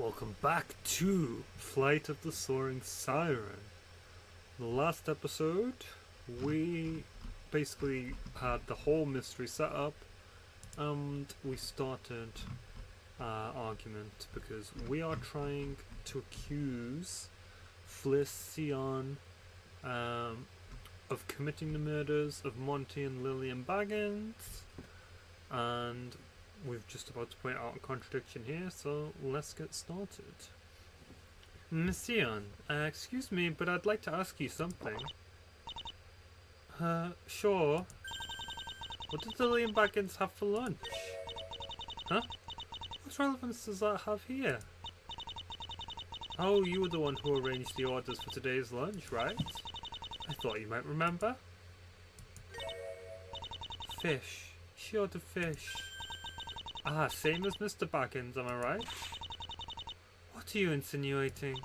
Welcome back to Flight of the Soaring Siren. The last episode, we basically had the whole mystery set up and we started our argument because we are trying to accuse Flicion of committing the murders of Monty and Lillian Baggins, and we're just about to point out a contradiction here, so let's get started. Monsieur, excuse me, but I'd like to ask you something. Sure. What did Lillian Baggins have for lunch? Huh? What relevance does that have here? Oh, you were the one who arranged the orders for today's lunch, right? I thought you might remember. Fish. She ordered fish. Ah, same as Mr. Baggins, am I right? What are you insinuating?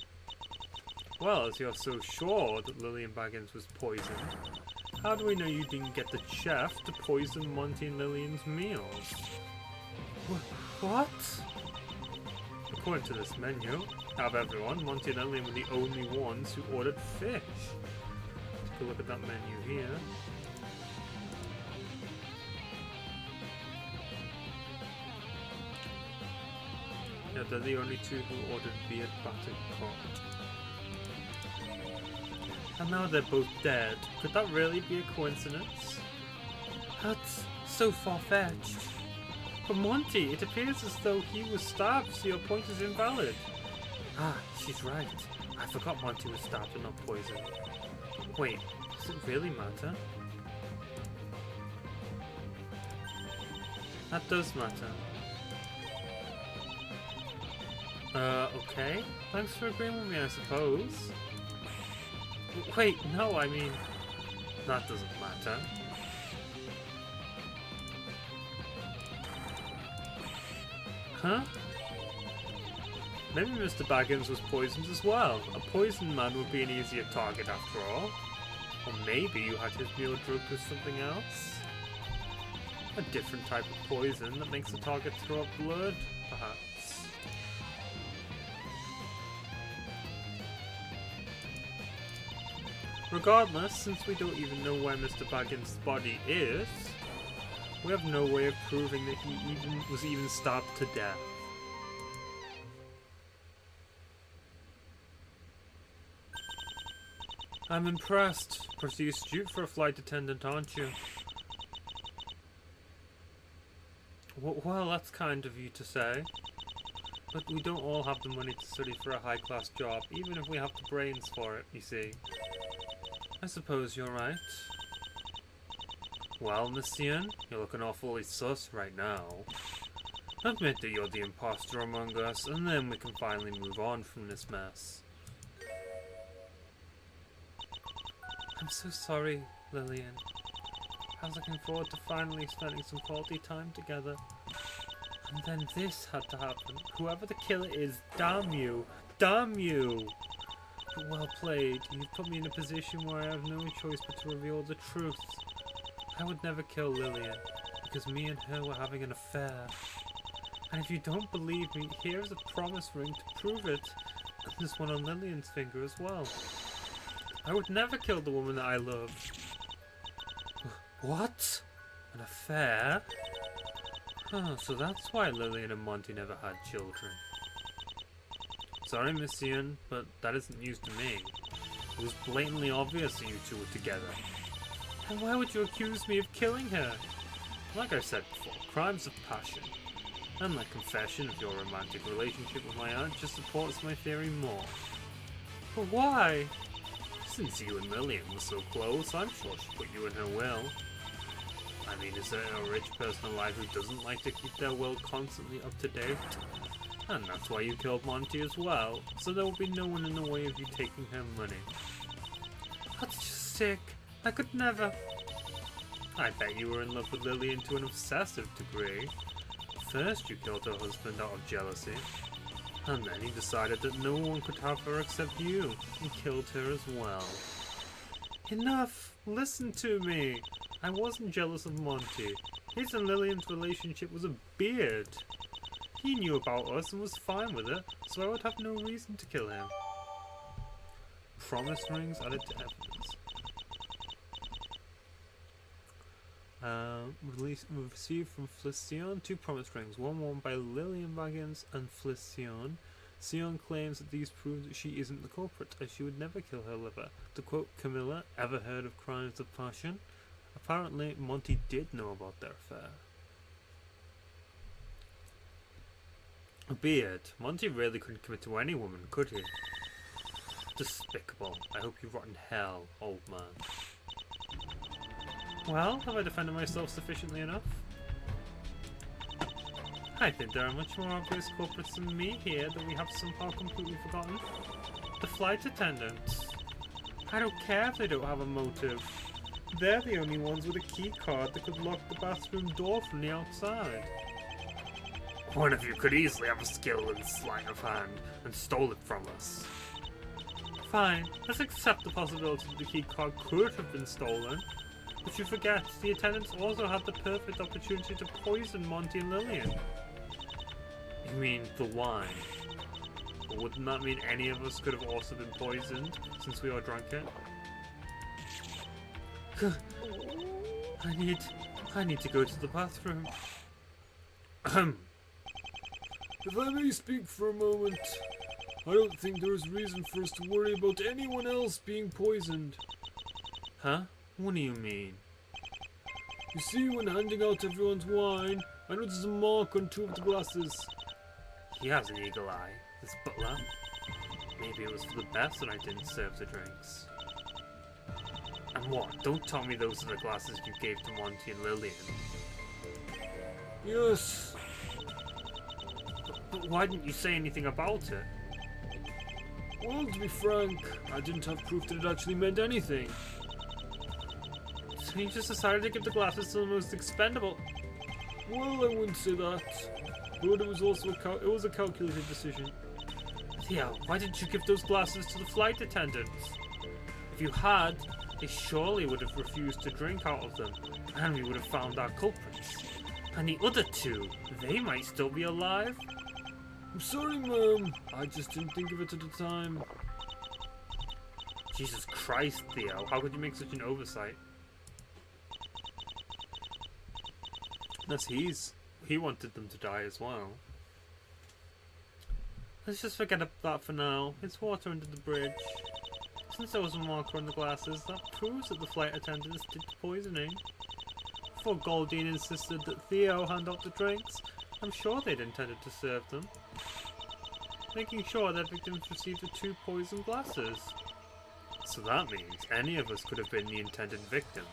Well, as you're so sure that Lillian Baggins was poisoned, how do we know you didn't get the chef to poison Monty and Lillian's meals? What? According to this menu, out of everyone, Monty and Lillian were the only ones who ordered fish. Take a look at that menu here. Yeah, they're the only two who ordered beard battered cod. And now they're both dead. Could that really be a coincidence? That's so far-fetched. For Monty, it appears as though he was stabbed, so your point is invalid. Ah, she's right. I forgot Monty was stabbed and not poisoned. Wait, does it really matter? That does matter. Okay. Thanks for agreeing with me, I suppose. Wait, no, I mean, that doesn't matter. Huh? Maybe Mr. Baggins was poisoned as well. A poisoned man would be an easier target after all. Or maybe you had his meal drugged with something else? A different type of poison that makes the target throw up blood, perhaps. Regardless, since we don't even know where Mr. Baggins' body is, we have no way of proving that he was even stabbed to death. I'm impressed. Pretty astute for a flight attendant, aren't you? Well, that's kind of you to say. But we don't all have the money to study for a high-class job, even if we have the brains for it, you see. I suppose you're right. Well, Monsieur, you're looking awfully sus right now. Admit that you're the imposter among us, and then we can finally move on from this mess. I'm so sorry, Lillian. I was looking forward to finally spending some quality time together. And then this had to happen. Whoever the killer is, damn you! Damn you! But well played. You've put me in a position where I have no choice but to reveal the truth. I would never kill Lillian, because me and her were having an affair. And if you don't believe me, here is a promise ring to prove it. And there's one on Lillian's finger as well. I would never kill the woman that I love. What? An affair? Oh, so that's why Lillian and Monty never had children. Sorry, Monsieur, but that isn't news to me. It was blatantly obvious that you two were together. And why would you accuse me of killing her? Like I said before, crimes of passion. And my confession of your romantic relationship with my aunt just supports my theory more. But why? Since you and Lillian were so close, I'm sure she put you in her will. I mean, is there a rich person alive who doesn't like to keep their will constantly up to date? And that's why you killed Monty as well, so there will be no one in the way of you taking her money. That's just sick. I could never. I bet you were in love with Lillian to an obsessive degree. First you killed her husband out of jealousy, and then you decided that no one could have her except you, and killed her as well. Enough! Listen to me! I wasn't jealous of Monty. His and Lillian's relationship was a beard. He knew about us and was fine with it, so I would have no reason to kill him. Promise rings added to evidence. Received from Flicyon 2 promise rings, one worn by Lillian Baggins and Flicyon. Sion claims that these prove that she isn't the culprit, as she would never kill her lover. To quote Camilla, ever heard of crimes of passion? Apparently, Monty did know about their affair. Albeit, Monty really couldn't commit to any woman, could he? Despicable. I hope you rot in hell, old man. Well, have I defended myself sufficiently enough? I think there are much more obvious culprits than me here that we have somehow completely forgotten. The flight attendants. I don't care if they don't have a motive. They're the only ones with a key card that could lock the bathroom door from the outside. One of you could easily have a skill in sleight of hand and stole it from us. Fine, let's accept the possibility that the key card could have been stolen. But you forget, the attendants also had the perfect opportunity to poison Monty and Lillian. You mean the wine? But wouldn't that mean any of us could have also been poisoned, since we all drank it? I need to go to the bathroom. If I may speak for a moment, I don't think there is reason for us to worry about anyone else being poisoned. Huh? What do you mean? You see, when handing out everyone's wine, I noticed a mark on 2 of the glasses. He has an eagle eye, this butler. Maybe it was for the best that I didn't serve the drinks. And what? Don't tell me those are the glasses you gave to Monty and Lillian. Yes. But why didn't you say anything about it? Well, to be frank, I didn't have proof that it actually meant anything. So you just decided to give the glasses to the most expendable? Well, I wouldn't say that. But it was also a calculated decision. Theo, why didn't you give those glasses to the flight attendants? If you had, they surely would have refused to drink out of them, and we would have found our culprits. And the other 2, they might still be alive. I'm sorry, Mom. I just didn't think of it at the time. Jesus Christ, Theo. How could you make such an oversight? That's he wanted them to die as well. Let's just forget that for now. It's water under the bridge. Since there was a marker on the glasses, that proves that the flight attendants did the poisoning. Before Goldine insisted that Theo hand out the drinks, I'm sure they'd intended to serve them, making sure their victims received the 2 poisoned glasses. So that means any of us could have been the intended victims.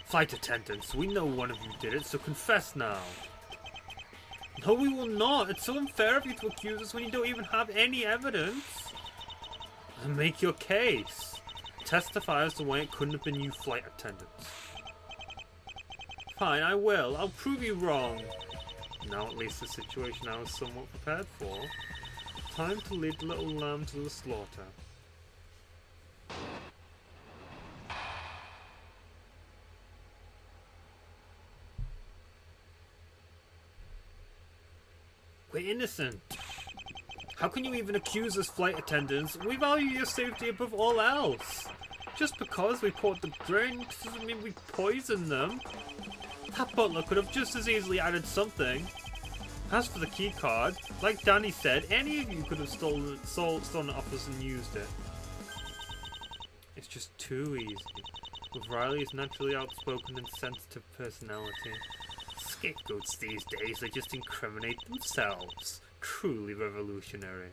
Flight attendants, we know one of you did it, so confess now. No, we will not. It's so unfair of you to accuse us when you don't even have any evidence. And make your case. Testify as to why it couldn't have been you flight attendants. Fine, I will. I'll prove you wrong. Now at least the situation I was somewhat prepared for. Time to lead the little lamb to the slaughter. We're innocent. How can you even accuse us flight attendants? We value your safety above all else. Just because we poured the drinks doesn't mean we poisoned them. That butler could have just as easily added something. As for the key card, like Danny said, any of you could have stolen it off us and used it. It's just too easy. With Riley's naturally outspoken and sensitive personality. Scapegoats these days, they just incriminate themselves. Truly revolutionary.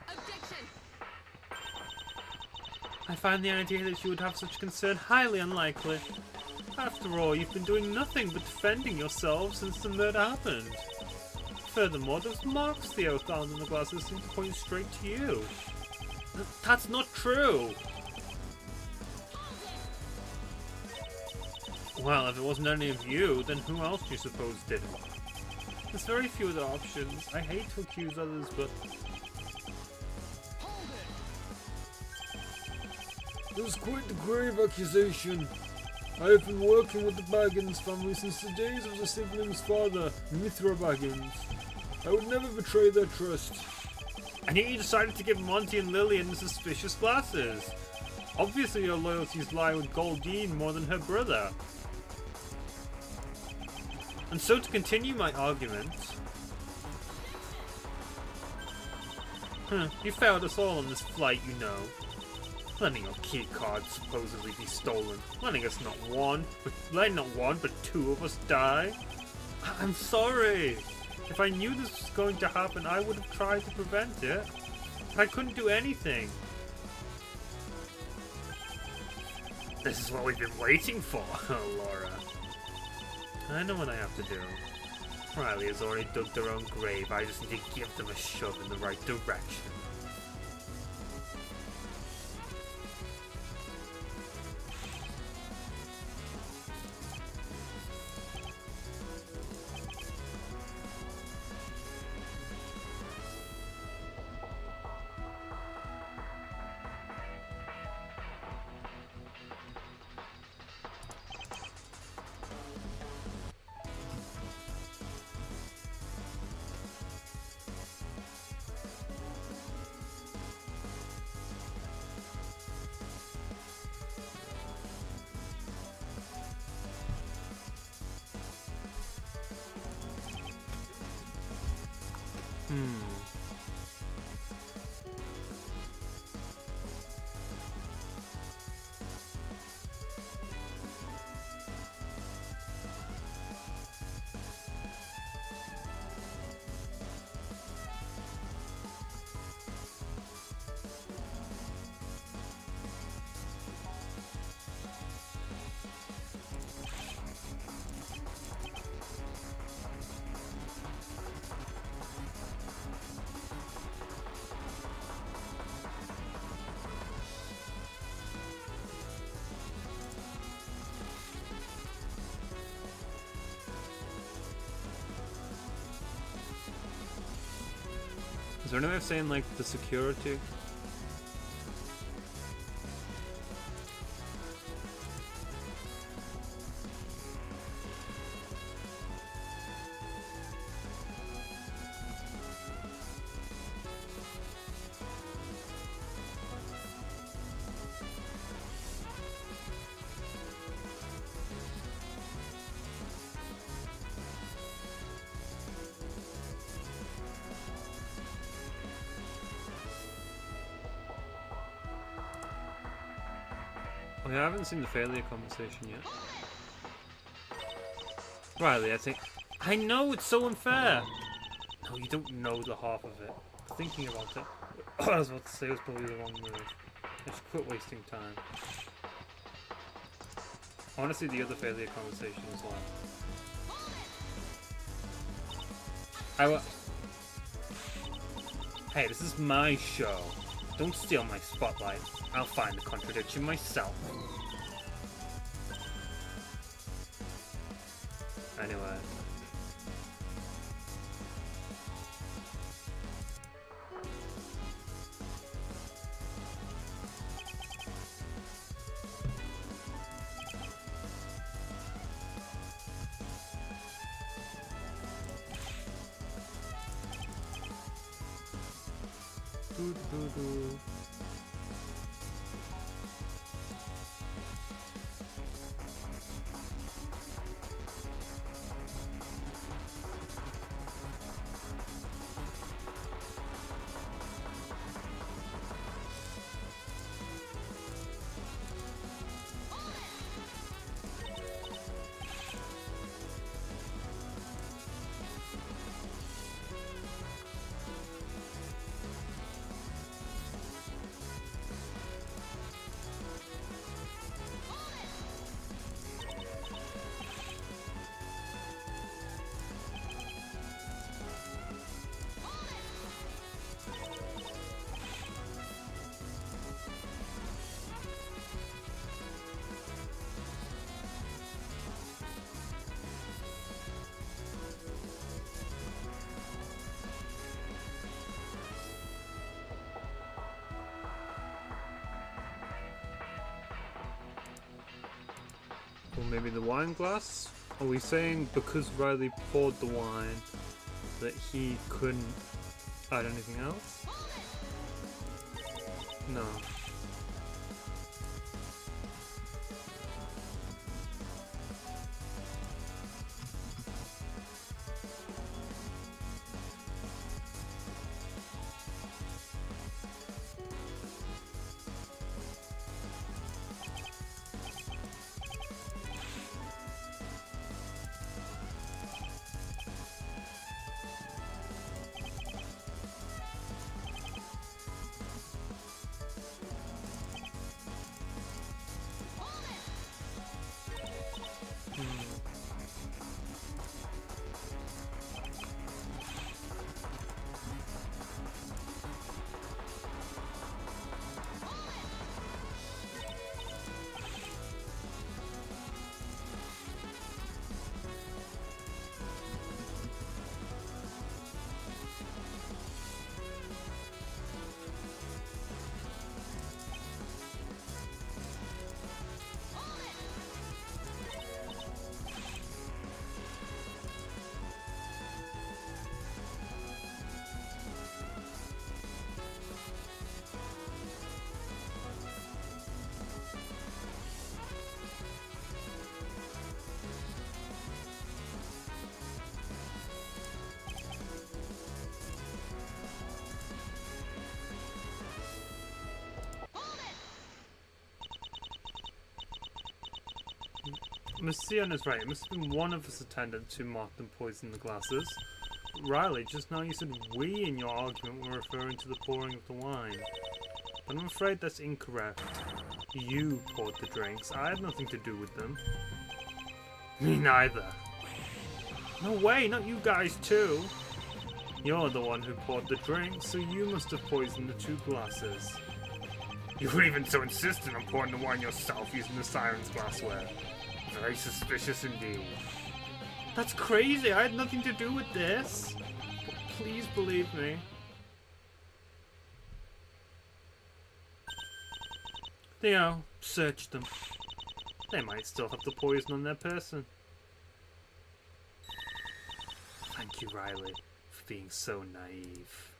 Objection! I find the idea that you would have such concern highly unlikely. After all, you've been doing nothing but defending yourself since the murder happened. Furthermore, those marks Theo found in the glasses seem to point straight to you. That's not true! Well, if it wasn't any of you, then who else do you suppose did it? There's very few other options. I hate to accuse others, but This is quite the grave accusation. I have been working with the Baggins family since the days of the siblings' father, Mithra Baggins. I would never betray their trust. And yet you decided to give Monty and Lillian suspicious glasses. Obviously your loyalties lie with Goldine more than her brother. And so to continue my argument... you failed us all on this flight, you know. Letting your key cards supposedly be stolen. Letting not one, but two of us die. I'm sorry. If I knew this was going to happen, I would have tried to prevent it. But I couldn't do anything. This is what we've been waiting for, Laura. I know what I have to do. Riley has already dug their own grave. I just need to give them a shove in the right direction. Is there any way of saying, like, the security? Oh yeah, I haven't seen the failure conversation yet. Riley, I think... I know, it's so unfair! No, you don't know the half of it. Thinking about it. I was about to say it was probably the wrong move. I should quit wasting time. I want to see the other failure conversation as well. Hey, this is my show. Don't steal my spotlight. I'll find the contradiction myself. Anyway. Or maybe the wine glass? Are we saying because Riley poured the wine that he couldn't add anything else? No. Miss Sion is right. It must have been one of us attendants who marked and poisoned the glasses. Riley, just now you said we in your argument were referring to the pouring of the wine. But I'm afraid that's incorrect. You poured the drinks. I had nothing to do with them. Me neither. No way, not you guys too. You're the one who poured the drinks, so you must have poisoned the 2 glasses. You were even so insistent on pouring the wine yourself using the Siren's glassware. Very suspicious indeed. That's crazy. I had nothing to do with this. But please believe me. Theo, search them. They might still have the poison on their person. Thank you, Riley, for being so naive.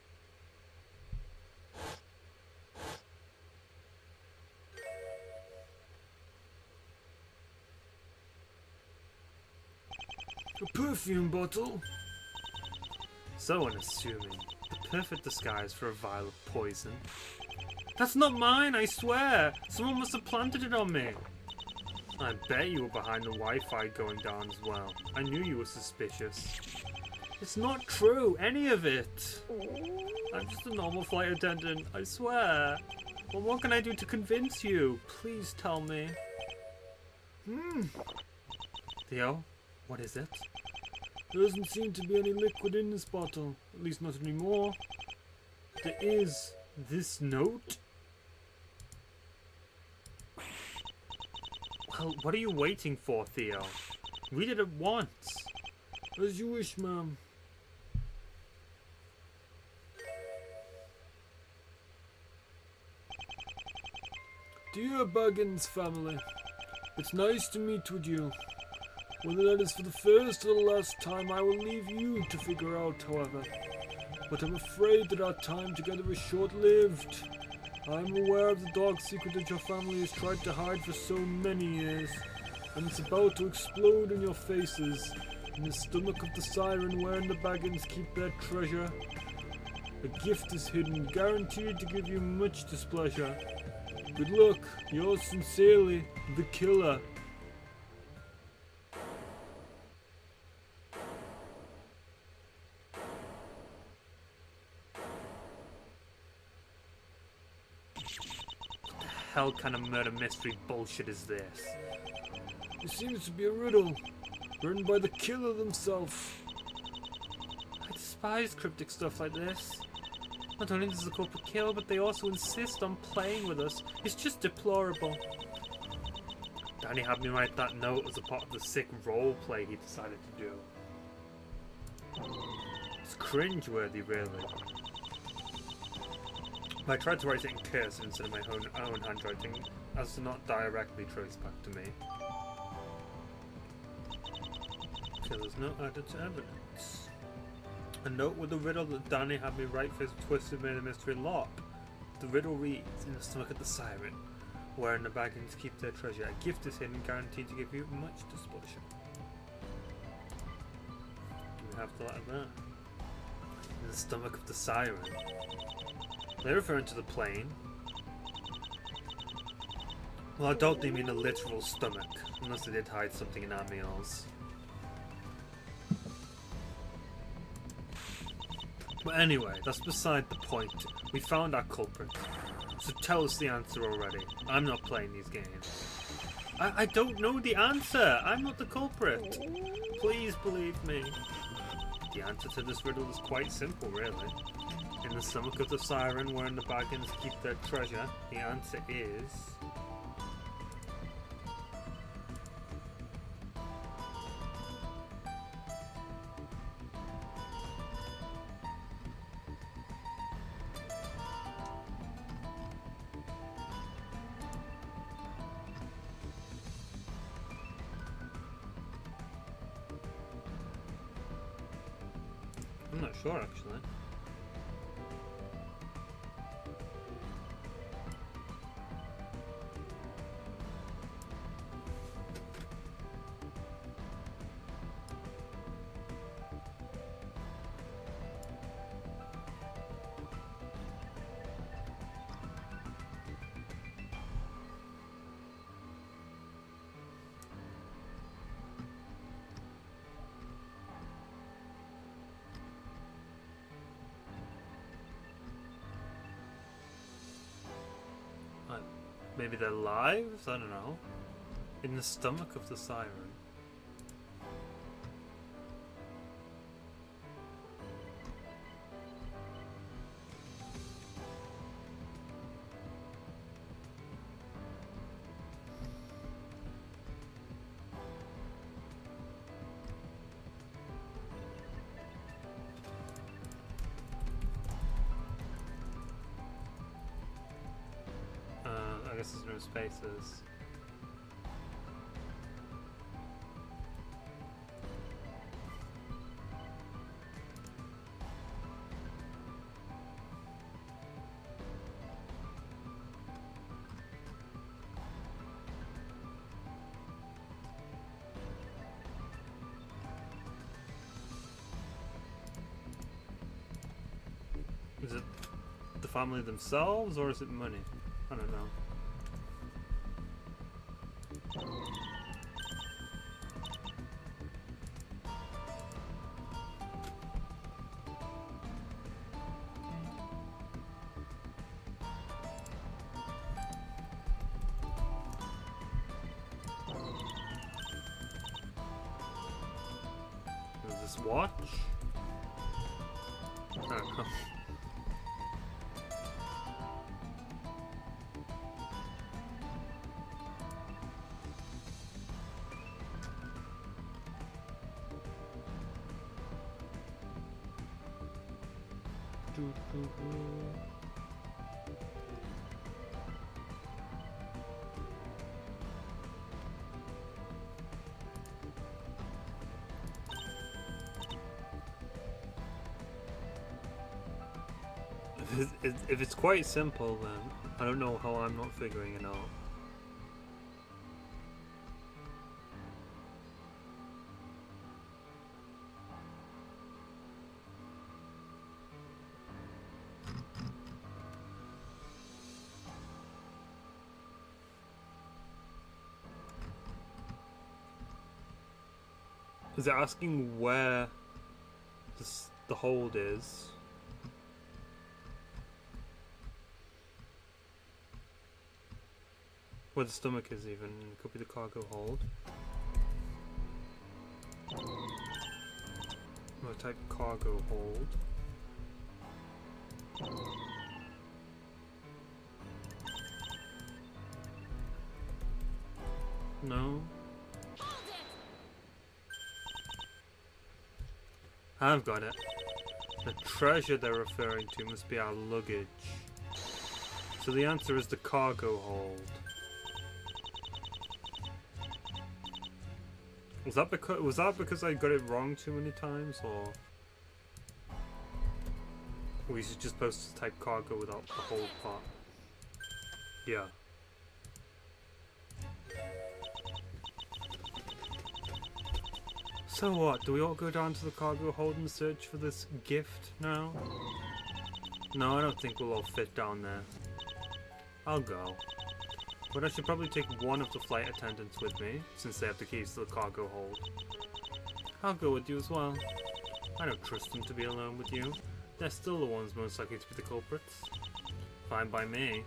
A perfume bottle? So unassuming. The perfect disguise for a vial of poison. That's not mine, I swear! Someone must have planted it on me! I bet you were behind the Wi-Fi going down as well. I knew you were suspicious. It's not true, any of it! I'm just a normal flight attendant, I swear! Well, what can I do to convince you? Please tell me. Theo? What is it? There doesn't seem to be any liquid in this bottle. At least not anymore. There is this note? Well, what are you waiting for, Theo? Read it at once. As you wish, ma'am. Dear Baggins family, it's nice to meet with you. Whether that is for the first or the last time, I will leave you to figure out, however. But I'm afraid that our time together is short-lived. I'm aware of the dark secret that your family has tried to hide for so many years, and it's about to explode in your faces, in the stomach of the siren wherein the Baggins keep their treasure. A gift is hidden, guaranteed to give you much displeasure. Good luck, yours sincerely, the Killer. Hell kind of murder mystery bullshit is this? It seems to be a riddle, written by the Killer themselves. I despise cryptic stuff like this. Not only does the culprit kill, but they also insist on playing with us. It's just deplorable. Danny had me write that note as a part of the sick roleplay he decided to do. It's cringeworthy, really. I tried to write it in cursive instead of my own handwriting, as to not directly trace back to me. Okay, there's no added to evidence. A note with the riddle that Danny had me right fist twisted made a mystery lock. The riddle reads, in the stomach of the siren, wherein the Baggins keep their treasure. A gift is hidden, guaranteed to give you much displeasure. We have to like that. In the stomach of the siren. They're referring to the plane. Well, I don't think they mean a literal stomach, unless they did hide something in our meals. But anyway, that's beside the point. We found our culprit. So tell us the answer already. I'm not playing these games. I don't know the answer! I'm not the culprit! Please believe me. The answer to this riddle is quite simple, really. In the stomach of the siren, wherein the Baggins keep their treasure, the answer is... I'm not sure, actually. Maybe their lives? I don't know. In the stomach of the siren. I guess there's no spaces. Is it the family themselves, or is it money? I don't know. Is this watch? I don't know. If it's quite simple, then I don't know how I'm not figuring it out. Is it asking where the hold is? Where the stomach is even. It could be the cargo hold. I'll type cargo hold. No. I've got it. The treasure they're referring to must be our luggage. So the answer is the cargo hold. Was that because I got it wrong too many times, or were you just supposed to type cargo without the whole part? Yeah. So what? Do we all go down to the cargo hold and search for this gift now? No, I don't think we'll all fit down there. I'll go. But I should probably take one of the flight attendants with me, since they have the keys to the cargo hold. I'll go with you as well. I don't trust them to be alone with you. They're still the ones most likely to be the culprits. Fine by me.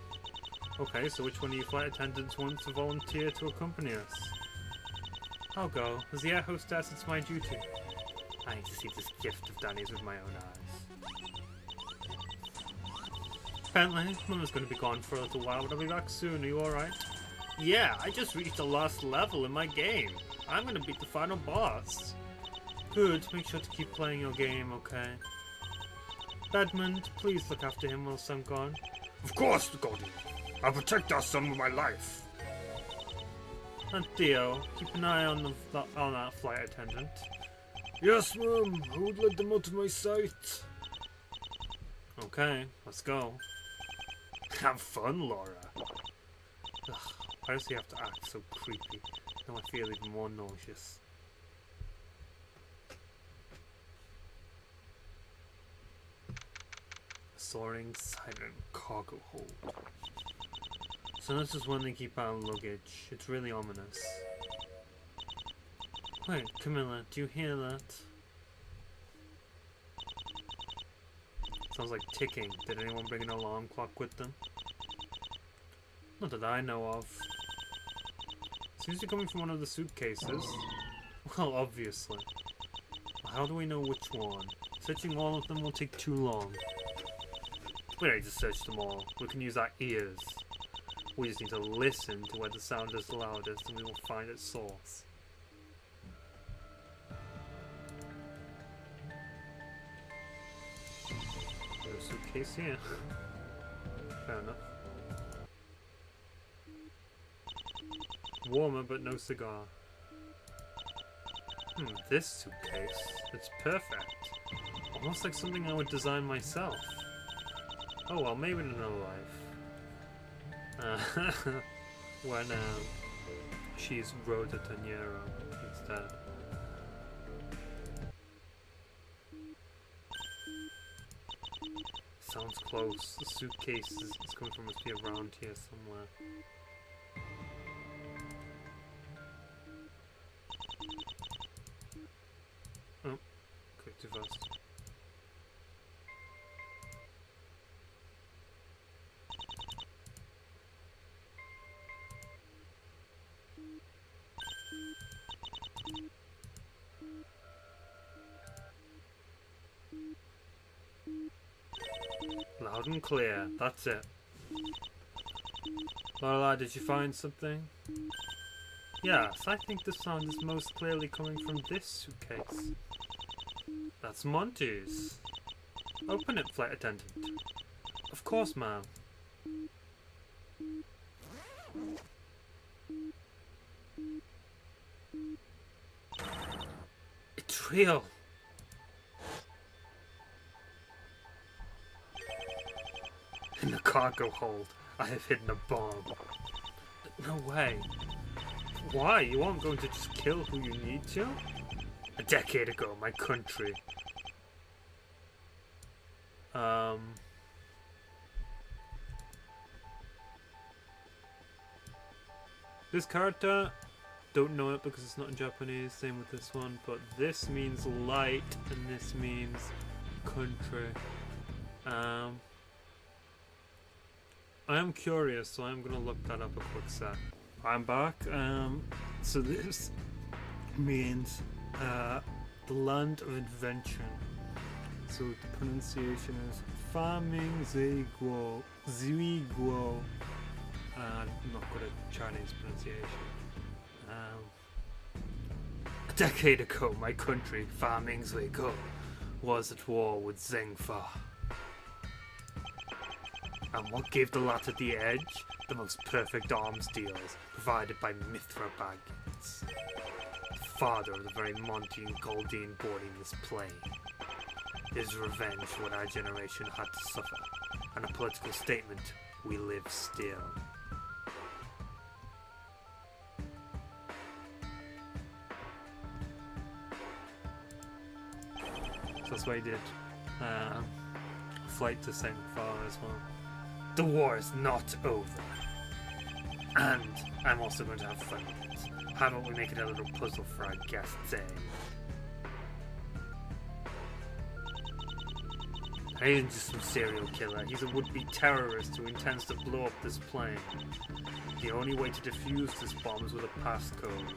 Okay, so which one of you flight attendants wants to volunteer to accompany us? I'll go. As the air hostess, it's my duty. I need to see this gift of Danny's with my own eyes. Apparently, Mama's going to be gone for a little while, but I'll be back soon. Are you alright? Yeah, I just reached the last level in my game. I'm going to beat the final boss. Good, make sure to keep playing your game, okay? Edmund, please look after him whilst I'm gone. Of course, Goldie. I'll protect our son with my life. And Theo, keep an eye on that flight attendant. Yes, Mum. I would let them out of my sight. Okay, let's go. Have fun, Laura. Ugh, why does he have to act so creepy? Now I feel even more nauseous. Soaring Siren cargo hold. So this is when they keep our luggage. It's really ominous. Wait, Camilla, do you hear that? Sounds like ticking. Did anyone bring an alarm clock with them? Not that I know of. Seems to be coming from one of the suitcases. Well, obviously. How do we know which one? Searching all of them will take too long. We don't need to search them all. We can use our ears. We just need to listen to where the sound is loudest and we will find its source. No suitcase here. Fair enough. Warmer but no cigar. This suitcase. It's perfect. Almost like something I would design myself. Oh well, maybe in another life. When she's Rhoda Taniero instead. Sounds close. The suitcase is coming from, must be around here somewhere. Oh, quick too fast. Loud and clear, that's it. Lola, did you find something? Yes, I think the sound is most clearly coming from this suitcase. That's Monty's. Open it, flight attendant. Of course, ma'am. It's real. In the cargo hold, I have hidden a bomb. No way. Why? You aren't going to just kill who you need to? A decade ago, my country. This character, don't know it because it's not in Japanese, same with this one, but this means light and this means country. I am curious, so I'm gonna look that up a quick sec. I'm back. So this means the land of invention. So the pronunciation is Farming Ziguo. I'm not good at Chinese pronunciation. A decade ago, my country, Farming Ziguo, was at war with Zengfa. And what gave the latter the edge? The most perfect arms deals, provided by Mithra Baggins. father of the very Monty and Goldine boarding this plane. His revenge for what our generation had to suffer, and a political statement, we live still. So that's what he did. Flight to St. Far as well. The war is not over. And I'm also going to have fun with it. How about we make it a little puzzle for our guests, eh? He isn't just some serial killer. He's a would-be terrorist who intends to blow up this plane. The only way to defuse this bomb is with a passcode.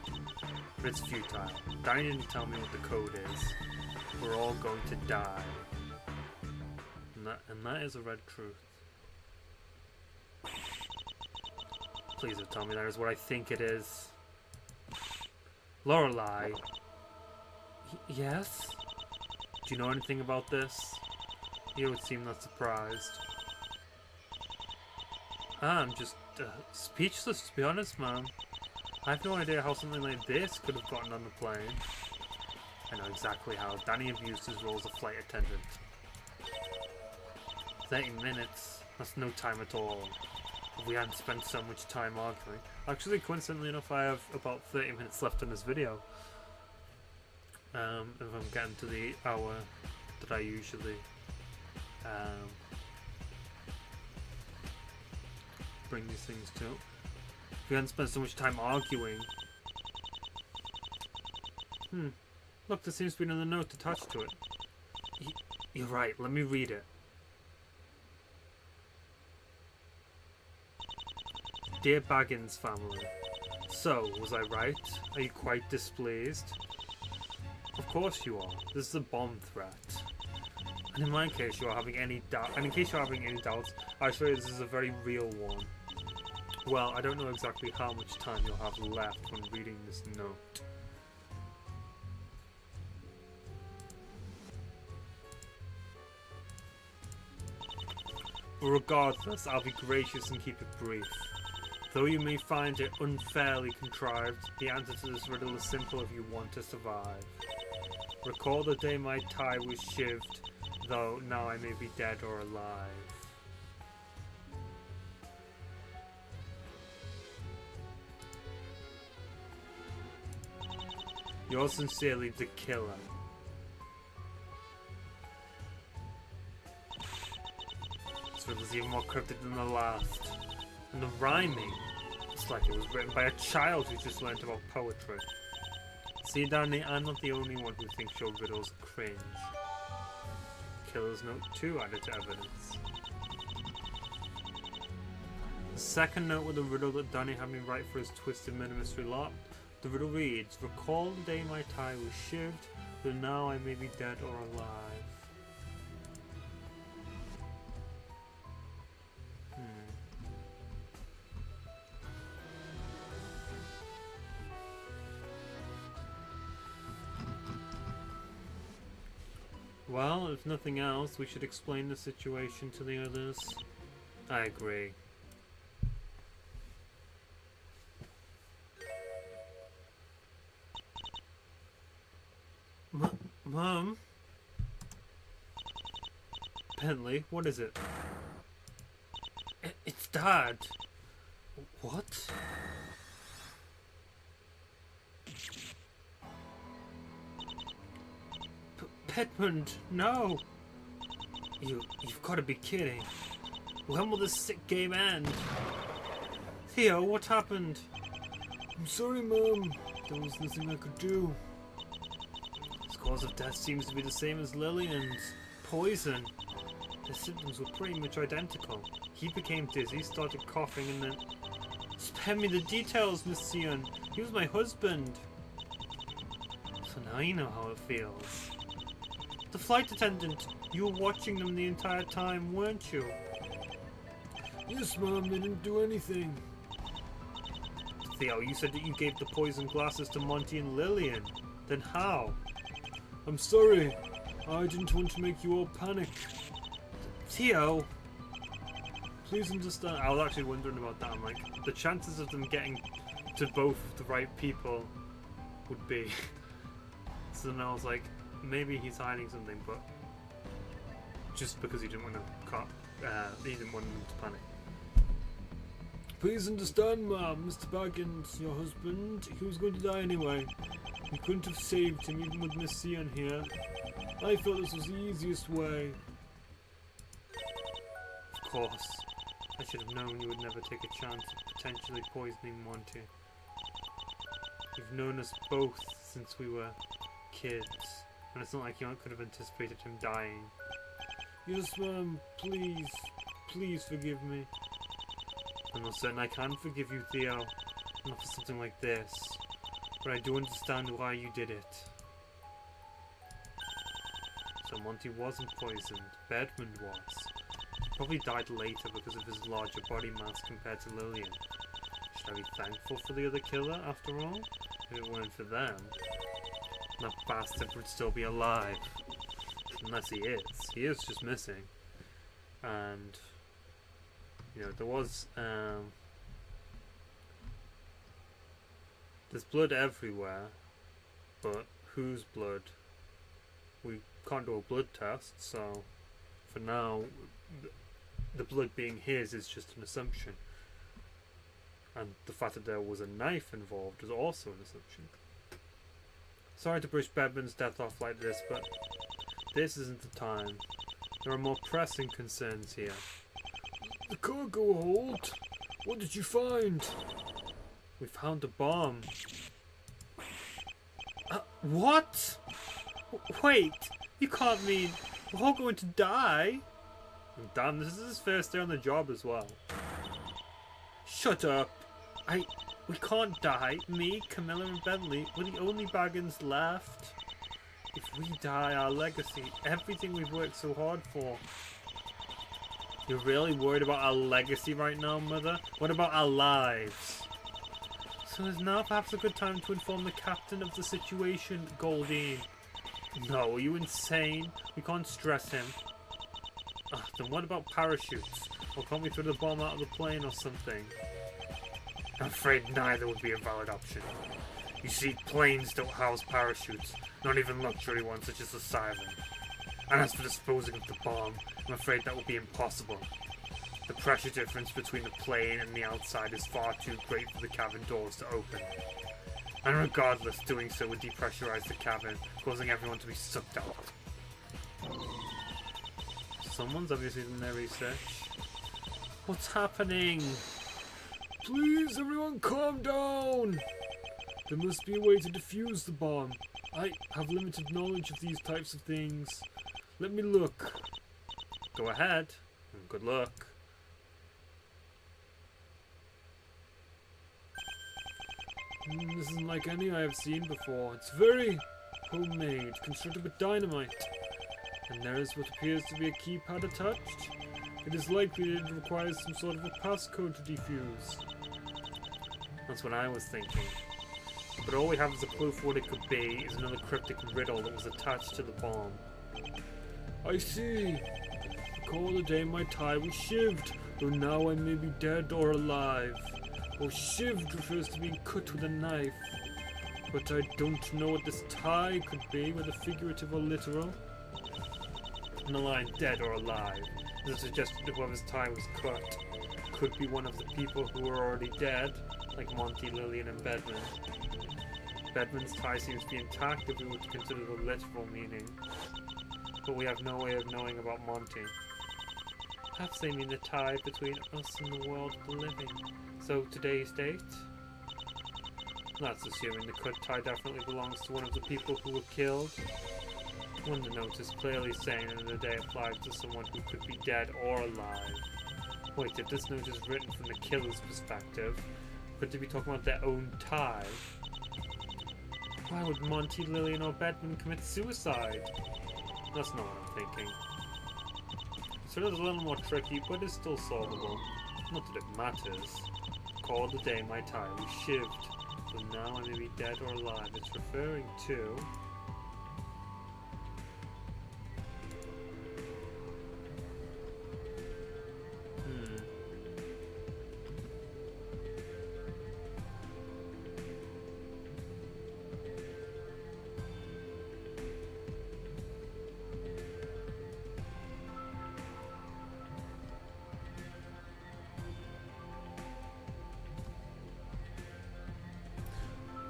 But it's futile. Danny didn't tell me what the code is. We're all going to die. And that is a red truth. Please don't tell me that is what I think it is. Lorelei. Yes? Do you know anything about this? You would seem not surprised. I'm just speechless, to be honest, ma'am. I have no idea how something like this could have gotten on the plane. I know exactly how. Danny abused his role as a flight attendant. 30 minutes. That's no time at all. We hadn't spent so much time arguing. Actually, coincidentally enough, I have about 30 minutes left in this video. If I'm getting to the hour that I usually bring these things to. If we hadn't spent so much time arguing. Look, there seems to be another note attached to it. You're right, let me read it. Dear Baggins family. So, was I right? Are you quite displeased? Of course you are. This is a bomb threat. And in my case you are having any doubt, and in case you're having any doubts, I assure you this is a very real one. Well, I don't know exactly how much time you'll have left when reading this note. But regardless, I'll be gracious and keep it brief. Though you may find it unfairly contrived, the answer to this riddle is simple if you want to survive. Recall the day my tie was shivved, though now I may be dead or alive. Yours sincerely, the killer. This riddle's even more cryptic than the last. And the rhyming, it's like it was written by a child who just learned about poetry. See, Danny, I'm not the only one who thinks your riddles cringe. Killer's note 2 added to evidence. The second note with the riddle that Danny had me write for his Twisted Murder Mystery lot. The riddle reads, recall the day my tie was shivved, but now I may be dead or alive. Well, if nothing else, we should explain the situation to the others. I agree. Mom? Bentley, what is it? It's Dad. What? Pedmund, no! You've got to be kidding. When will this sick game end? Theo, what happened? I'm sorry, Mom. There was nothing I could do. His cause of death seems to be the same as Lillian's. Poison. His symptoms were pretty much identical. He became dizzy, started coughing, and then... Spare me the details, Miss Sion. He was my husband. So now you know how it feels. The flight attendant, you were watching them the entire time, weren't you? Yes, Mom, they didn't do anything. Theo, you said that you gave the poison glasses to Monty and Lillian. Then how? I'm sorry. I didn't want to make you all panic. Theo! Please understand. I was actually wondering about that. I'm like, the chances of them getting to both the right people would be. So then I was like, maybe he's hiding something, but just because he didn't want he didn't want them to panic. Please understand, ma'am, Mr. Baggins, your husband, he was going to die anyway. You couldn't have saved him even with Miss Cian here. I thought this was the easiest way. Of course. I should have known you would never take a chance of potentially poisoning Monty. You've known us both since we were kids, and it's not like you could have anticipated him dying. Yes, ma'am, please, please forgive me. I'm not certain I can forgive you, Theo, not for something like this, but I do understand why you did it. So Monty wasn't poisoned, Bedmond was. He probably died later because of his larger body mass compared to Lillian. Should I be thankful for the other killer, after all? If it weren't for them, that bastard would still be alive. Unless he is. He is just missing. And, you know, there was, there's blood everywhere, but whose blood? We can't do a blood test, so for now, the blood being his is just an assumption. And the fact that there was a knife involved is also an assumption. Sorry to brush Bedman's death off like this, but this isn't the time. There are more pressing concerns here. The cargo hold? What did you find? We found a bomb. What? Wait, you can't mean we're all going to die? And damn, this is his first day on the job as well. Shut up. We can't die. Me, Camilla and Bentley, we're the only Baggins left. If we die, our legacy, everything we've worked so hard for. You're really worried about our legacy right now, Mother? What about our lives? So is now perhaps a good time to inform the captain of the situation, Goldine? No, are you insane? We can't stress him. Then what about parachutes? Or can't we throw the bomb out of the plane or something? I'm afraid neither would be a valid option. You see, planes don't house parachutes, not even luxury ones such as the Siren. And as for disposing of the bomb, I'm afraid that would be impossible. The pressure difference between the plane and the outside is far too great for the cabin doors to open. And regardless, doing so would depressurize the cabin, causing everyone to be sucked out. Someone's obviously done their research. What's happening? Please, everyone, calm down! There must be a way to defuse the bomb. I have limited knowledge of these types of things. Let me look. Go ahead, and good luck. This isn't like any I have seen before. It's very homemade, constructed with dynamite. And there is what appears to be a keypad attached. It is likely that it requires some sort of a passcode to defuse. That's what I was thinking. But all we have as a clue for what it could be is another cryptic riddle that was attached to the bomb. I see. Recall the day my tie was shivved, though now I may be dead or alive. Or shivved refers to being cut with a knife. But I don't know what this tie could be, whether figurative or literal. And the line dead or alive is a suggestion that whoever's tie was cut could be one of the people who were already dead, like Monty, Lillian and Bedman. Bedman's tie seems to be intact if we were to consider the literal meaning, but we have no way of knowing about Monty. Perhaps they mean the tie between us and the world of the living. So today's date? That's assuming the cut tie definitely belongs to one of the people who were killed. When the note is clearly saying that the day applies to someone who could be dead or alive. Wait, if this note is written from the killer's perspective, could they be talking about their own tie? Why would Monty, Lillian or Bedman commit suicide? That's not what I'm thinking. So it's a little more tricky, but it's still solvable. Not that it matters. Call the day my tie was shivved. So now I may be dead or alive. It's referring to...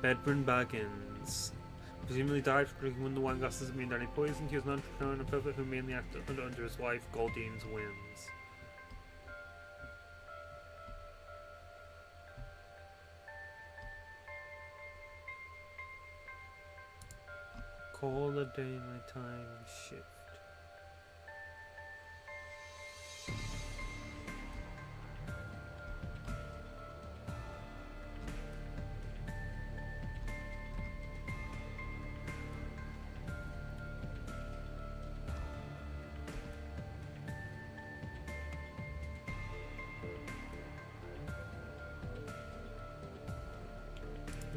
Bedburn Baggins. Presumably died from drinking one of the wine glasses that mean any poisoned. He was an entrepreneur and a prophet who mainly acted under his wife, Goldine's whims. Call a day my time shift.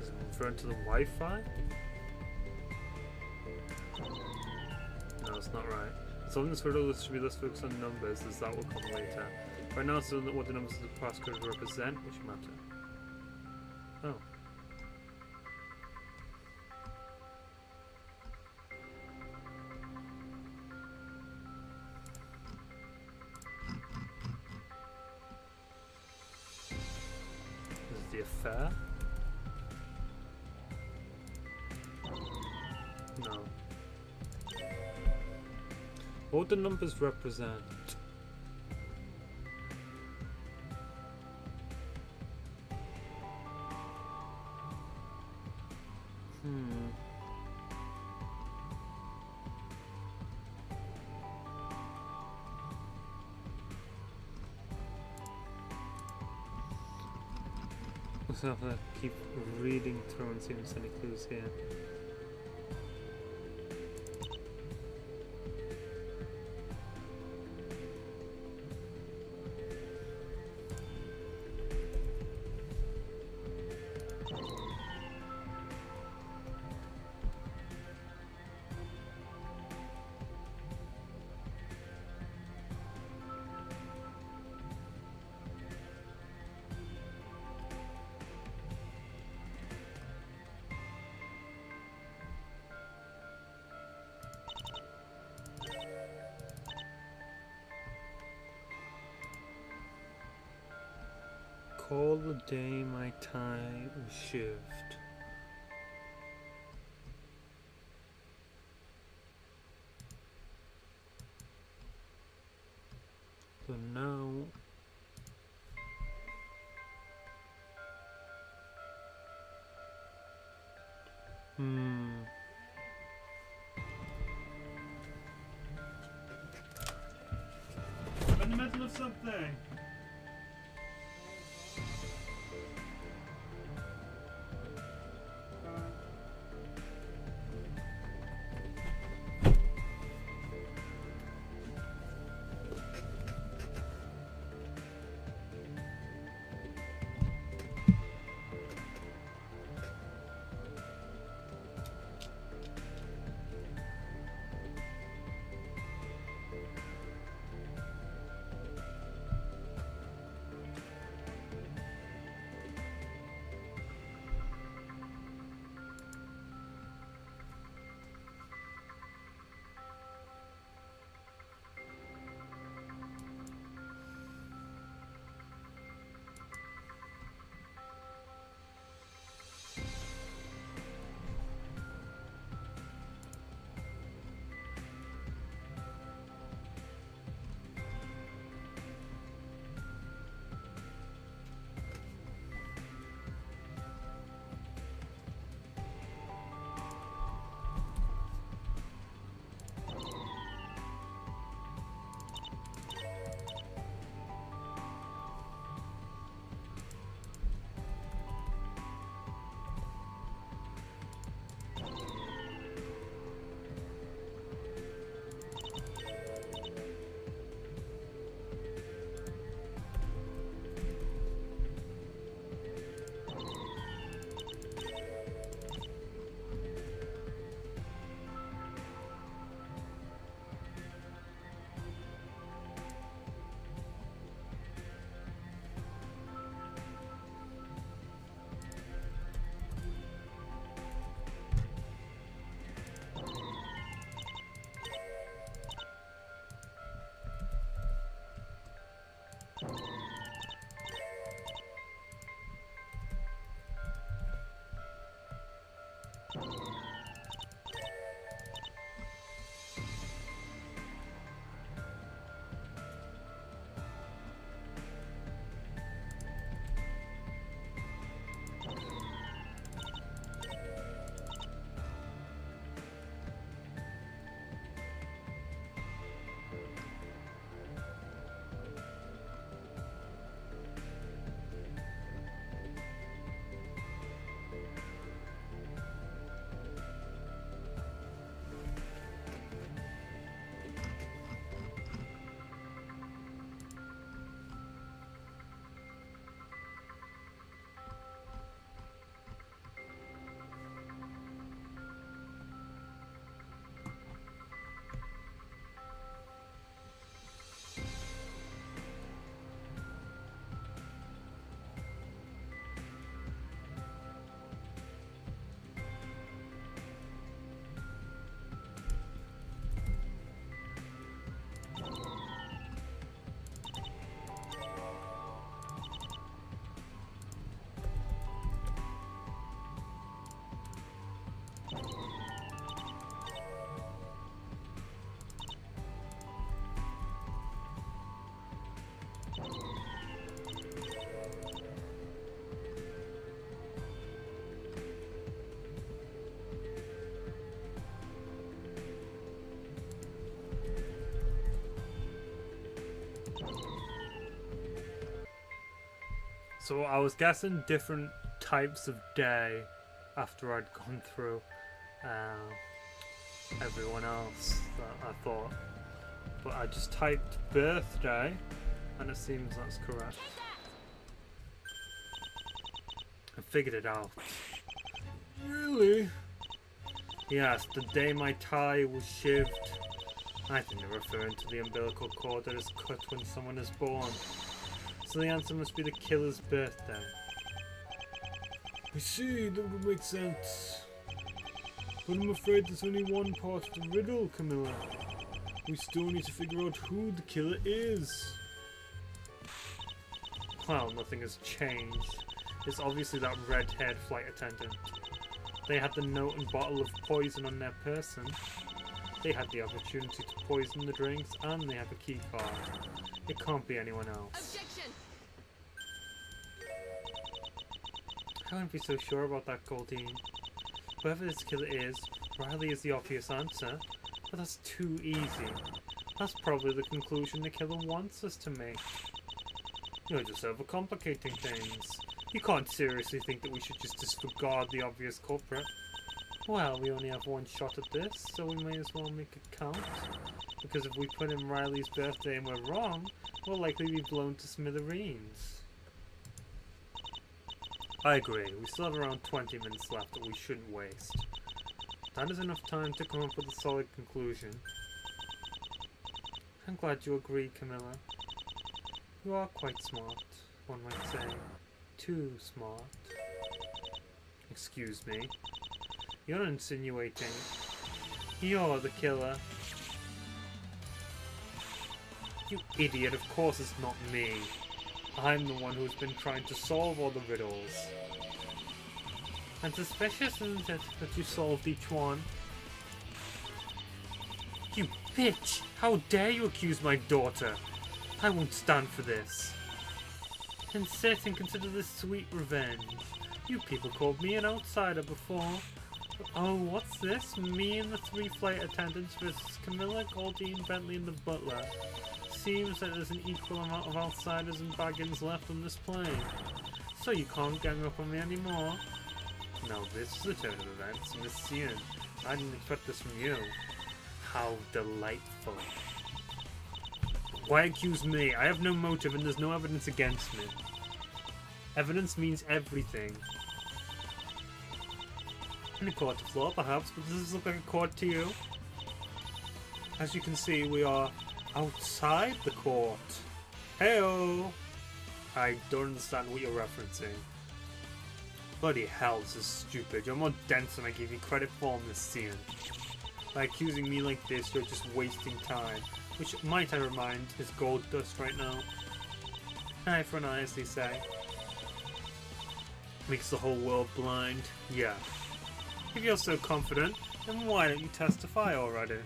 Is it referring to the Wi-Fi? No, it's not right. As long as riddle should be less focused on numbers, as that will come later. Right now, so what the numbers of the passcode represent, which matter. Oh. This is the affair? No. What do the numbers represent? So I'm gonna keep reading through and see if there's any clues here. Call the day my time shift. So now I'm in the middle of something. So I was guessing different types of day after I'd gone through everyone else that I thought. But I just typed birthday and it seems that's correct. I figured it out. Really? Yes, the day my tie was shaved. I think they're referring to the umbilical cord that is cut when someone is born. So the answer must be the killer's birthday. I see, that would make sense. But I'm afraid there's only one part of the riddle, Camilla. We still need to figure out who the killer is. Well, nothing has changed. It's obviously that red-haired flight attendant. They had the note and bottle of poison on their person. They had the opportunity to poison the drinks, and they have a key card. It can't be anyone else. Objection! I wouldn't be so sure about that, Goldine. Whoever this killer is, Riley is the obvious answer, but that's too easy. That's probably the conclusion the killer wants us to make. You're just overcomplicating things. You can't seriously think that we should just disregard the obvious culprit. Well, we only have one shot at this, so we may as well make it count. Because if we put in Riley's birthday and we're wrong, we'll likely be blown to smithereens. I agree, we still have around 20 minutes left that we shouldn't waste. That is enough time to come up with a solid conclusion. I'm glad you agree, Camilla. You are quite smart, one might say. Too smart. Excuse me. You're insinuating you're the killer. You idiot, of course it's not me. I'm the one who's been trying to solve all the riddles. And suspicious, isn't it, that you solved each one? You bitch! How dare you accuse my daughter? I won't stand for this. And sit and consider this sweet revenge. You people called me an outsider before. Oh, what's this? Me and the 3 flight attendants versus Camilla, Goldine, Bentley and the butler. Seems that there's an equal amount of outsiders and Baggins left on this plane. So you can't gang up on me anymore. Now this is the turn of events, Miss Cian. I didn't expect this from you. How delightful. Why accuse me? I have no motive and there's no evidence against me. Evidence means everything. In a court of law, perhaps, but does this look like a court to you? As you can see, we are outside the court. Heyo! I don't understand what you're referencing. Bloody hell, this is stupid. You're more dense than I gave you credit for, Miss Cian. By accusing me like this, you're just wasting time. Which, might I remind, is gold dust right now. Eye for an eye, as they say. Makes the whole world blind. Yeah. If you're so confident, then why don't you testify already?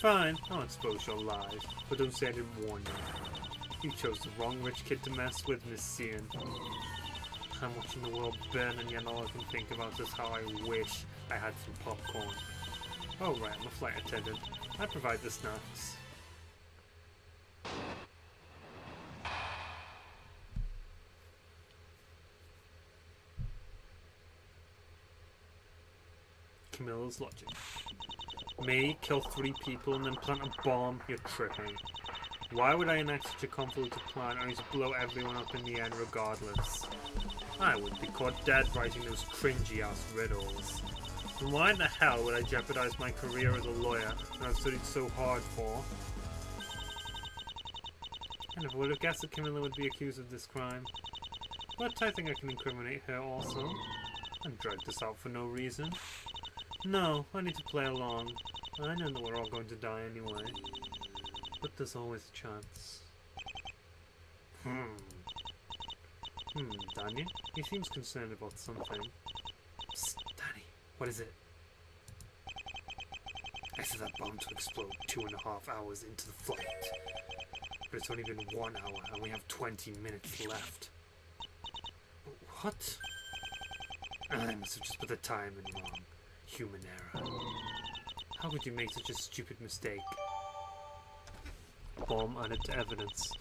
Fine, I'll expose your lies, but don't say I didn't warn you. You chose the wrong rich kid to mess with, Miss Cian. I'm watching the world burn and yet all I can think about is how I wish I had some popcorn. Oh right, I'm a flight attendant. I provide the snacks. Camilla's logic. Me, kill 3 people and then plant a bomb? You're tripping. Why would I enact such a convoluted plan only to blow everyone up in the end regardless? I would be caught dead writing those cringy ass riddles. And why in the hell would I jeopardize my career as a lawyer that I've studied so hard for? I never would have guessed that Camilla would be accused of this crime. But I think I can incriminate her also. And drag this out for no reason. No, I need to play along. I know that we're all going to die anyway. But there's always a chance. Danny? He seems concerned about something. Psst, Danny, what is it? I said that bomb to explode 2.5 hours into the flight. But it's only been 1 hour and we have 20 minutes left. What? I must have just put the time in wrong. Human error. How could you make such a stupid mistake? Bomb added to evidence.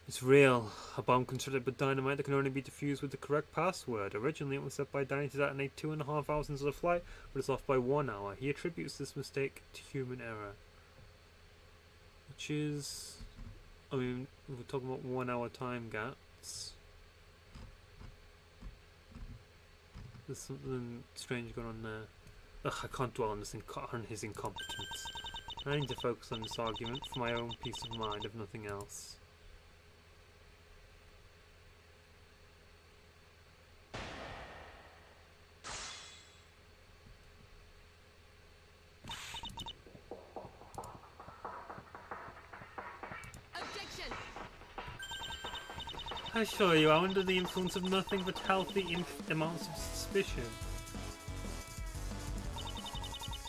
It's real. A bomb constructed with dynamite that can only be defused with the correct password. Originally, it was set by Danny to detonate 2.5 hours into the flight, but it's off by 1 hour. He attributes this mistake to human error. Which is... I mean, we're talking about 1 hour time gaps. There's something strange going on there. Ugh, I can't dwell on his incompetence. I need to focus on this argument for my own peace of mind, if nothing else. I assure you, I'm under the influence of nothing but healthy amounts of suspicion.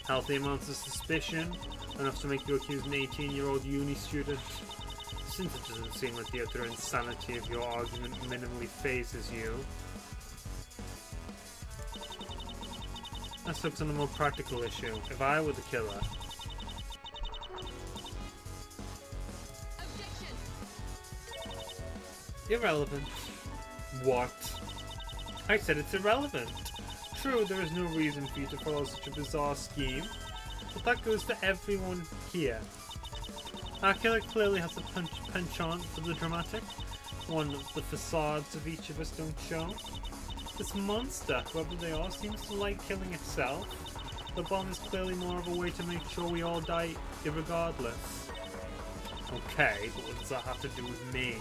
Healthy amounts of suspicion, enough to make you accuse an 18-year-old uni student. Since it doesn't seem like the utter insanity of your argument minimally phases you. Let's focus on the more practical issue. If I were the killer... Irrelevant. What? I said it's irrelevant. True, there is no reason for you to follow such a bizarre scheme, but that goes to everyone here. Our killer clearly has a penchant for the dramatic, one of the facades of each of us don't show. This monster, whoever they are, seems to like killing itself. The bomb is clearly more of a way to make sure we all die irregardless. Okay, but what does that have to do with me?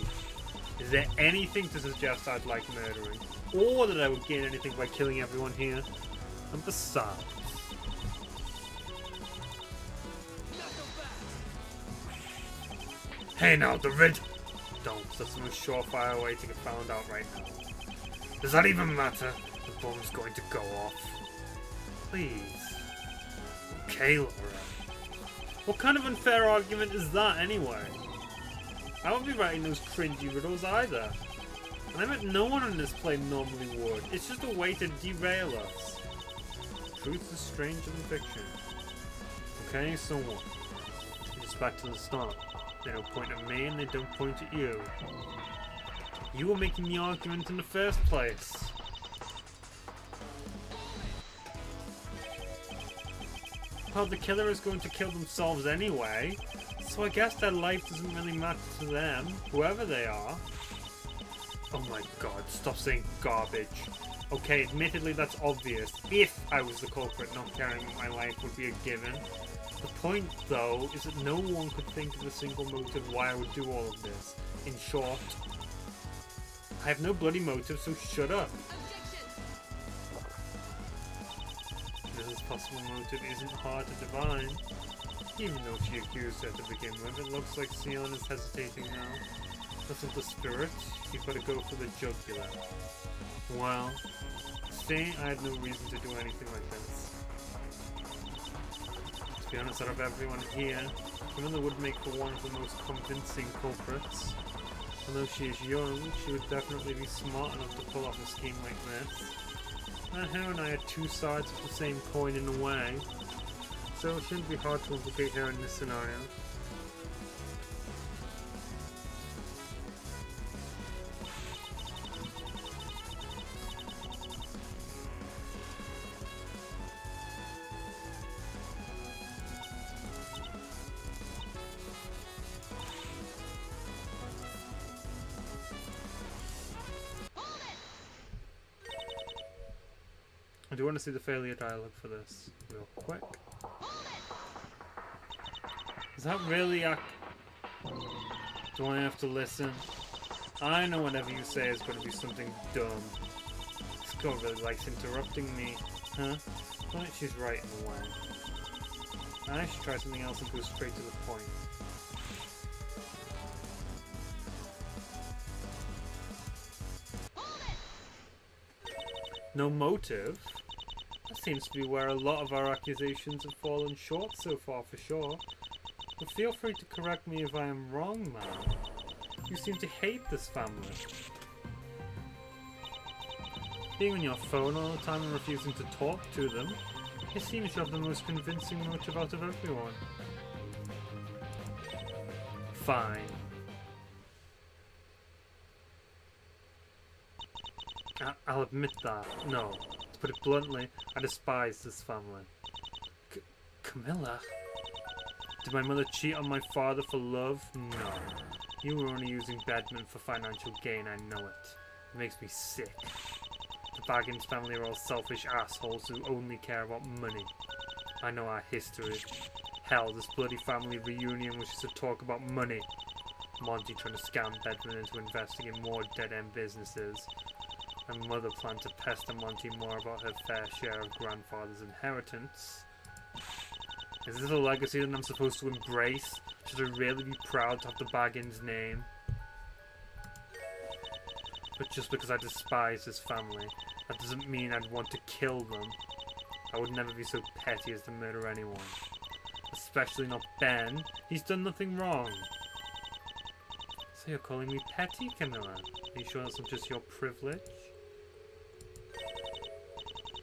Is there anything to suggest I'd like murdering? Or that I would gain anything by killing everyone here? And besides... Hey now, the rid... Don't, that's the most surefire way to get found out right now. Does that even matter? The bomb's going to go off. Please. Okay, Laura. What kind of unfair argument is that anyway? I won't be writing those cringy riddles either. And I bet no one on this plane normally would. It's just a way to derail us. Truth is stranger than fiction. Okay, so what? Just back to the start. They don't point at me and they don't point at you. You were making the argument in the first place. Well, the killer is going to kill themselves anyway. So I guess their life doesn't really matter to them, whoever they are. Oh my god, stop saying garbage. Okay, admittedly that's obvious. If I was the culprit, not caring what my life would be a given. The point, though, is that no one could think of a single motive why I would do all of this. In short, I have no bloody motive, so shut up. This possible motive isn't hard to divine. Even though she accused her to begin with, it looks like Sion is hesitating now. Doesn't the spirit? You've got to go for the jugular. Well, see, I had no reason to do anything like this. To be honest, out of everyone here, Camilla would make for one of the most convincing culprits. Although she is young, she would definitely be smart enough to pull off a scheme like this. Her and I are two sides of the same coin in a way. So it shouldn't be hard to implicate her in this scenario. I do want to see the failure dialogue for this, real quick. Is that really do I have to listen? I know whatever you say is going to be something dumb. This girl really likes interrupting me, huh? I think she's right in a way. I should try something else and go straight to the point. No motive? That seems to be where a lot of our accusations have fallen short so far, for sure. But feel free to correct me if I am wrong, man. You seem to hate this family. Being on your phone all the time and refusing to talk to them, it seems you have the most convincing motive out of everyone. Fine. I'll admit that. No. To put it bluntly, I despise this family. Camilla? Did my mother cheat on my father for love? No. You were only using Bedman for financial gain, I know it. It makes me sick. The Baggins family are all selfish assholes who only care about money. I know our history. Hell, this bloody family reunion was just to talk about money. Monty trying to scam Bedman into investing in more dead-end businesses. And Mother planned to pester Monty more about her fair share of grandfather's inheritance. Is this a legacy that I'm supposed to embrace? Should I really be proud to have the Baggins name? But just because I despise this family, that doesn't mean I'd want to kill them. I would never be so petty as to murder anyone. Especially not Ben. He's done nothing wrong. So you're calling me petty, Camilla? Are you sure that's not just your privilege?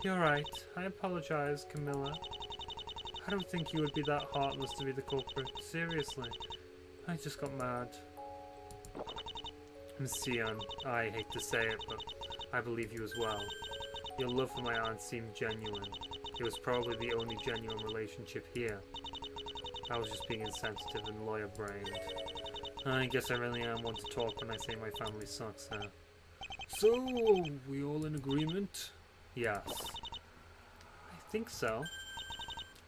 You're right. I apologize, Camilla. I don't think you would be that heartless to be the culprit. Seriously. I just got mad. And Sion, I hate to say it, but I believe you as well. Your love for my aunt seemed genuine. It was probably the only genuine relationship here. I was just being insensitive and lawyer-brained. I guess I really am one to talk when I say my family sucks, huh? So, we all in agreement? Yes. I think so.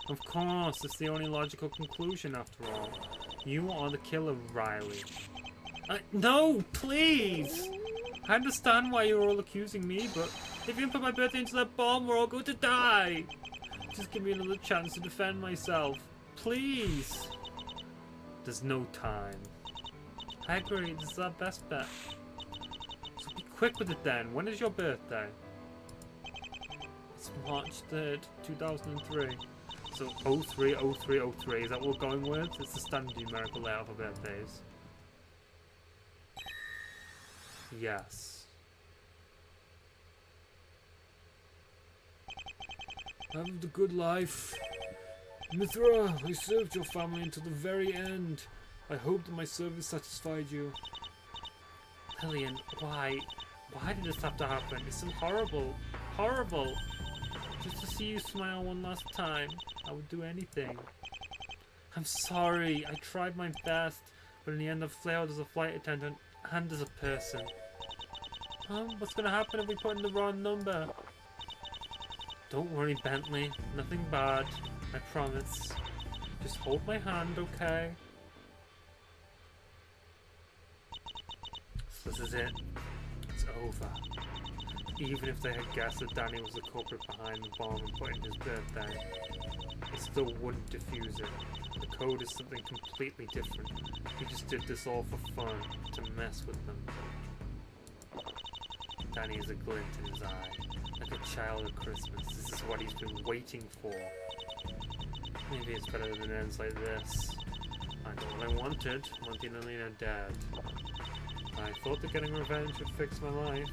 Of course, it's the only logical conclusion after all. You are the killer, Riley. No, please! I understand why you're all accusing me, but if you didn't put my birthday into that bomb, we're all going to die! Just give me another chance to defend myself. Please! There's no time. I agree, this is our best bet. So be quick with it then. When is your birthday? It's March 3rd, 2003. So 030303, is that what we're going with? It's the standard numerical layout for birthdays. Yes. Have the good life. Mithra, I served your family until the very end. I hope that my service satisfied you. Lillian, why? Why did this have to happen? It's so horrible. Horrible. Just to see you smile one last time. I would do anything. I'm sorry. I tried my best. But in the end, I've failed as a flight attendant and as a person. What's going to happen if we put in the wrong number? Don't worry, Bentley. Nothing bad. I promise. Just hold my hand, okay? So this is it. It's over. Even if they had guessed that Danny was the culprit behind the bomb and put in his birthday, it still wouldn't defuse it. The code is something completely different. He just did this all for fun, to mess with them. Danny has a glint in his eye, like a child at Christmas. This is what he's been waiting for. Maybe it's better than it ends like this. I got what I wanted. Monty and Lillian are dead. I thought that getting revenge would fix my life,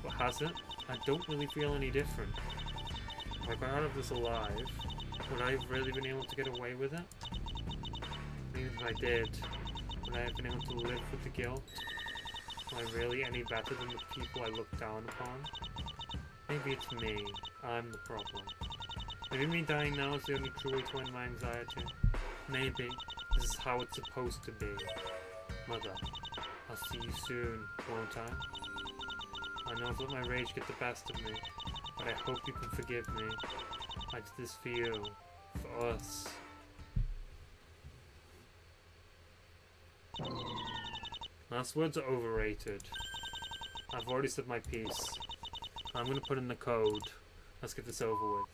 but has it? I don't really feel any different. If I got out of this alive, would I have really been able to get away with it? Even if I did, would I have been able to live with the guilt? Am I really any better than the people I look down upon? Maybe it's me. I'm the problem. Maybe me dying now is the only true way to end my anxiety. Maybe this is how it's supposed to be. Mother, I'll see you soon, won't I? I know I've let my rage get the best of me, but I hope you can forgive me. I did this for you, for us. Last words are overrated. I've already said my piece. I'm gonna put in the code. Let's get this over with.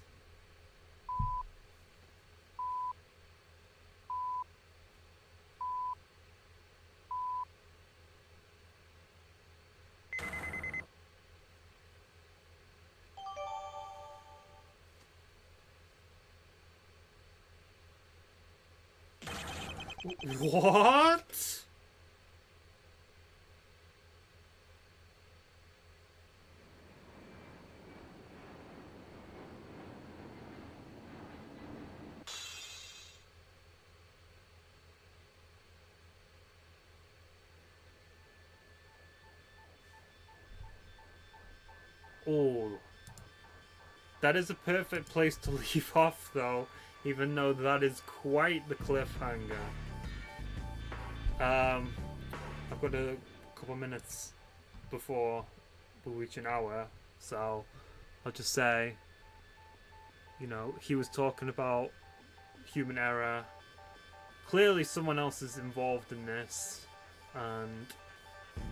What? Oh, that is a perfect place to leave off, though, even though that is quite the cliffhanger. I've got a couple minutes before we reach an hour, so I'll just say, you know, he was talking about human error. Clearly someone else is involved in this, and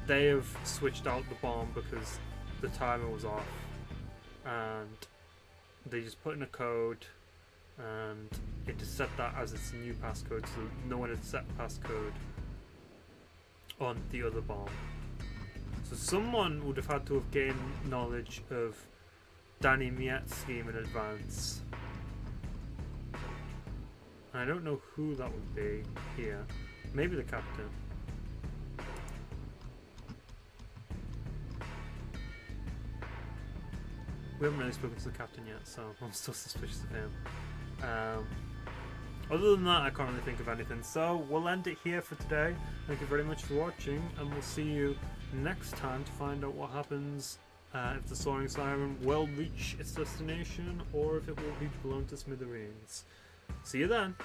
they have switched out the bomb because the timer was off, and they just put in a code, and it just set that as its new passcode, so no one had set passcode on the other bomb. So someone would have had to have gained knowledge of Danny Miet's scheme in advance. I don't know who that would be here. Maybe the captain. We haven't really spoken to the captain yet, so I'm still suspicious of him. Other than that, I can't really think of anything. So we'll end it here for today. Thank you very much for watching, and we'll see you next time to find out what happens if the Soaring Siren will reach its destination, or if it will be blown to smithereens. See you then!